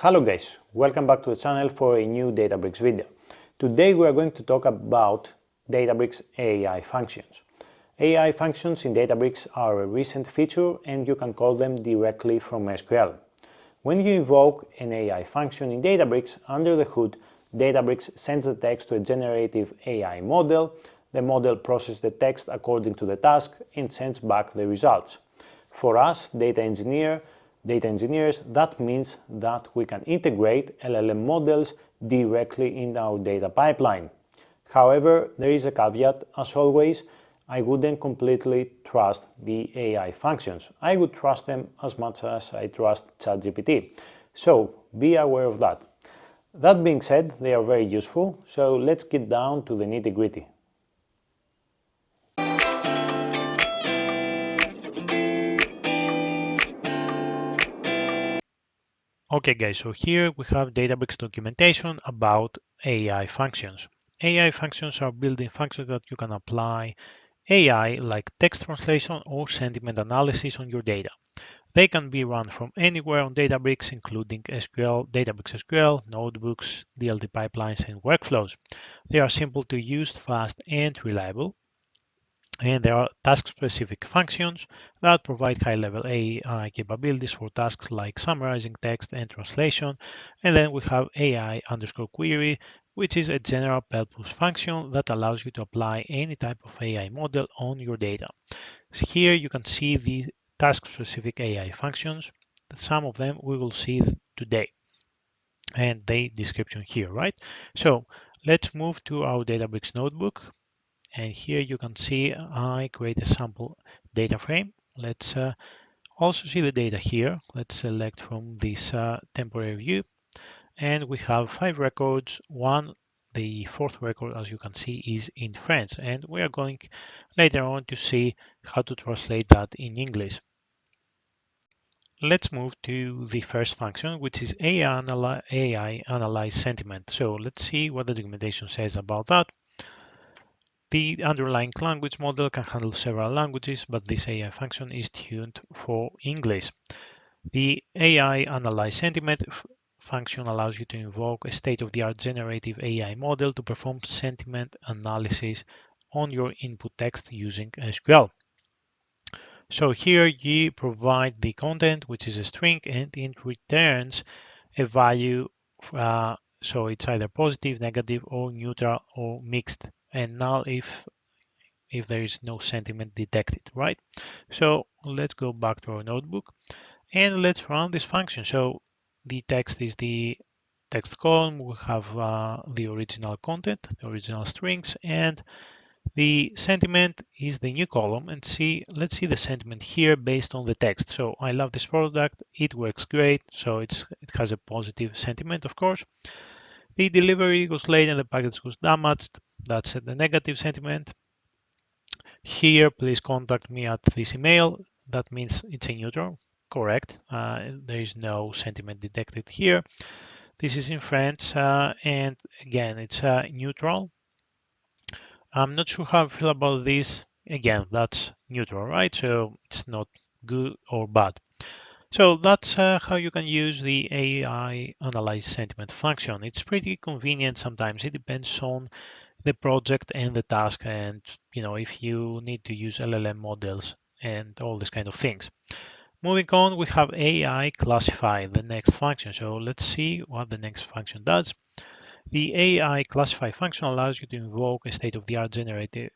Hello guys, welcome back to the channel for a new Databricks video. Today we are going to talk about Databricks AI functions. AI functions in Databricks are a recent feature and you can call them directly from SQL. When you invoke an AI function in Databricks, under the hood, Databricks sends the text to a generative AI model. The model processes the text according to the task and sends back the results. For us, data engineers, that means that we can integrate LLM models directly in our data pipeline. However, there is a caveat. As always, I wouldn't completely trust the AI functions. I would trust them as much as I trust ChatGPT. So be aware of that. That being said, they are very useful, so let's get down to the nitty-gritty. Okay guys, so here we have Databricks documentation about AI functions. AI functions are built-in functions that you can apply AI like text translation or sentiment analysis on your data. They can be run from anywhere on Databricks, including SQL, Databricks SQL, notebooks, DLT pipelines, and workflows. They are simple to use, fast, and reliable. And there are task-specific functions that provide high-level AI capabilities for tasks like summarizing text and translation. And then we have AI underscore query, which is a general purpose function that allows you to apply any type of AI model on your data. So here you can see the task-specific AI functions. Some of them we will see today and the description here, right? So let's move to our Databricks notebook. And here you can see I create a sample data frame. Let's also see the data here. Let's select from this temporary view. And we have 5 records. The fourth record, as you can see, is in French. And we are going later on to see how to translate that in English. Let's move to the first function, which is AI analyze sentiment. So let's see what the documentation says about that. The underlying language model can handle several languages, but this AI function is tuned for English. The AI Analyze Sentiment function allows you to invoke a state-of-the-art generative AI model to perform sentiment analysis on your input text using SQL. So here you provide the content, which is a string, and it returns a value. So it's either positive, negative, or neutral, or mixed. And now if there is no sentiment detected, right? So let's go back to our notebook and let's run this function. So the text is the text column. We have the original content, the original strings, and the sentiment is the new column. And let's see the sentiment here based on the text. So I love this product. It works great. So it has a positive sentiment, of course. The delivery goes late and the package was damaged. That's the negative sentiment. Here, please contact me at this email. That means it's a neutral, correct. There is no sentiment detected here. This is in French, and again, it's neutral. I'm not sure how I feel about this. Again, that's neutral, right? So it's not good or bad. So that's how you can use the AI Analyze Sentiment function. It's pretty convenient sometimes. It depends on the project and the task, and if you need to use LLM models and all these kind of things. Moving on, we have AI Classify, the next function. So let's see what the next function does. The AI Classify function allows you to invoke a state-of-the-art generative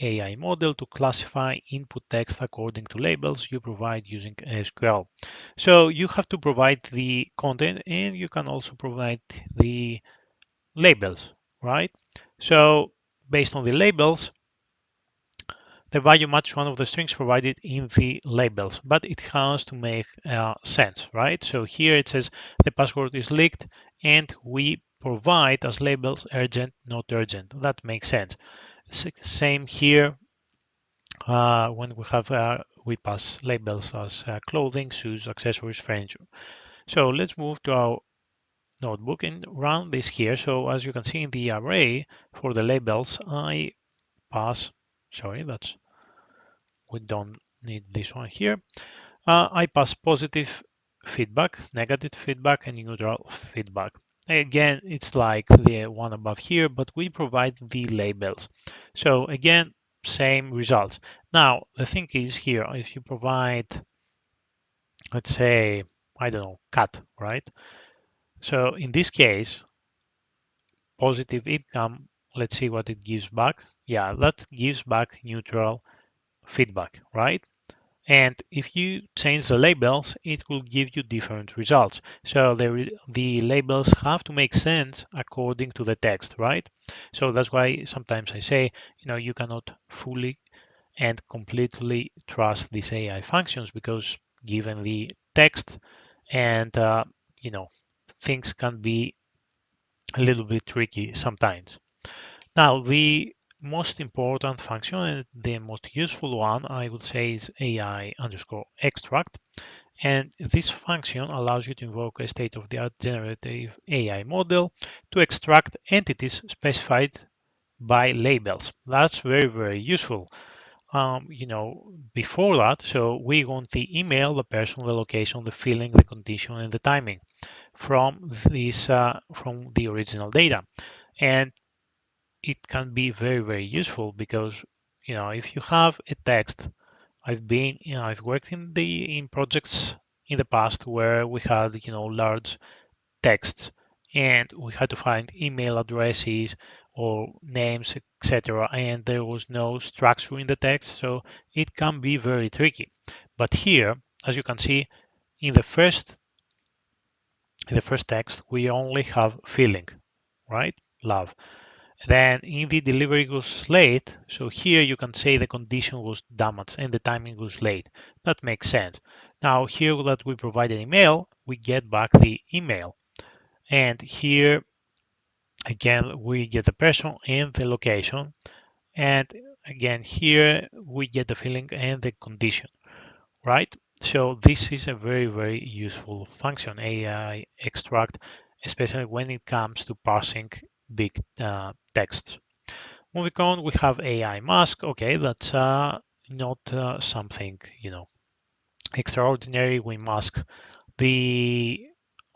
AI model to classify input text according to labels you provide using SQL. So you have to provide the content and you can also provide the labels, right? So based on the labels, the value matches one of the strings provided in the labels, but it has to make sense, right? So here it says the password is leaked and we provide as labels urgent, not urgent. That makes sense. Same here when we have we pass labels as clothing, shoes, accessories, furniture. So let's move to our notebook and run this here. So as you can see in the array for the labels, I pass, sorry, we don't need this one here. I pass positive feedback, negative feedback, and neutral feedback. Again, it's like the one above here, but we provide the labels. So again, same results. Now, the thing is here, if you provide, let's say, I don't know, cat, right? So in this case, positive income, let's see what it gives back. Yeah, that gives back neutral feedback, right? And if you change the labels, it will give you different results. So the labels have to make sense according to the text, right? So that's why sometimes I say, you cannot fully and completely trust these AI functions because given the text and, things can be a little bit tricky sometimes. Now, the most important function and the most useful one, I would say, is AI underscore extract. And this function allows you to invoke a state-of-the-art generative AI model to extract entities specified by labels. That's very, very useful. Before that, so we want the email, the person, the location, the feeling, the condition, and the timing from the original data. And it can be very, very useful because, if you have a text, I've worked in projects in the past where we had, large texts and we had to find email addresses or names, etc. And there was no structure in the text, so it can be very tricky. But here, as you can see, in the first text, we only have feeling, right? Love. Then in the delivery was late, so here you can say the condition was damaged and the timing was late. That makes sense. Now here that we provide an email, we get back the email. And here again, we get the person and the location. And again, here we get the feeling and the condition, right? So this is a very, very useful function, AI extract, especially when it comes to parsing big texts. Moving on, we have AI mask. Okay, that's not something, extraordinary. We mask the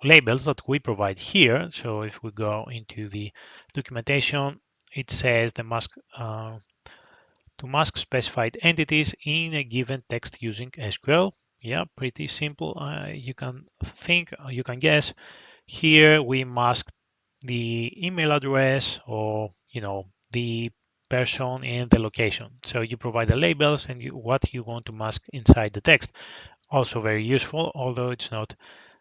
labels that we provide here. So if we go into the documentation, it says the mask to mask specified entities in a given text using SQL. Yeah, pretty simple. You can guess. Here we mask the email address or the person and the location. So you provide the labels and what you want to mask inside the text. Also very useful, although it's not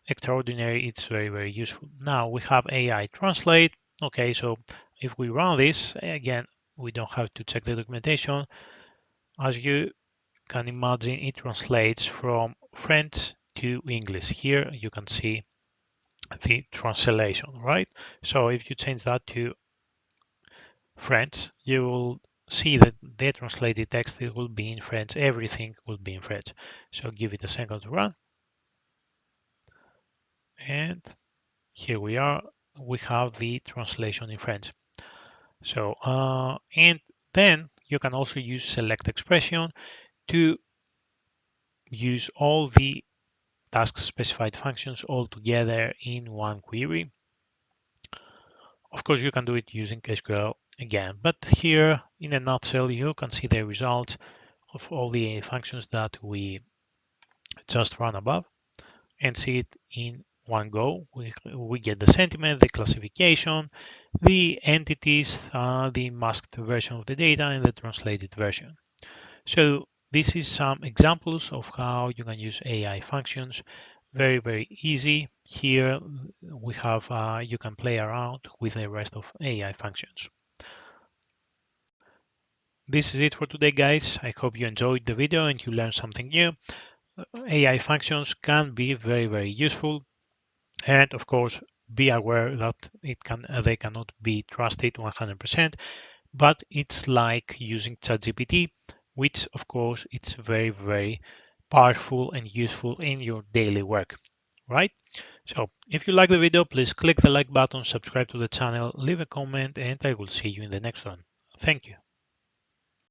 extraordinary, it's very, very useful. Now we have AI translate. Okay, so if we run this, again, we don't have to check the documentation. As you can imagine, it translates from French to English. Here you can see the translation, right? So if you change that to French, you will see that the translated text it will be in French. Everything will be in French. So give it a second to run. And here we are. We have the translation in French. So, and then you can also use select expression to use all the task specified functions all together in one query. Of course, you can do it using SQL again, but here in a nutshell, you can see the result of all the functions that we just run above and see it in one go. We get the sentiment, the classification, the entities, the masked version of the data, and the translated version. So this is some examples of how you can use AI functions. Very, very easy. Here we have, you can play around with the rest of AI functions. This is it for today, guys. I hope you enjoyed the video and you learned something new. AI functions can be very, very useful. And of course, be aware that they cannot be trusted 100%, but it's like using ChatGPT, which of course it's very, very powerful and useful in your daily work, right? So if you like the video, please click the like button, subscribe to the channel, leave a comment, and I will see you in the next one. Thank you.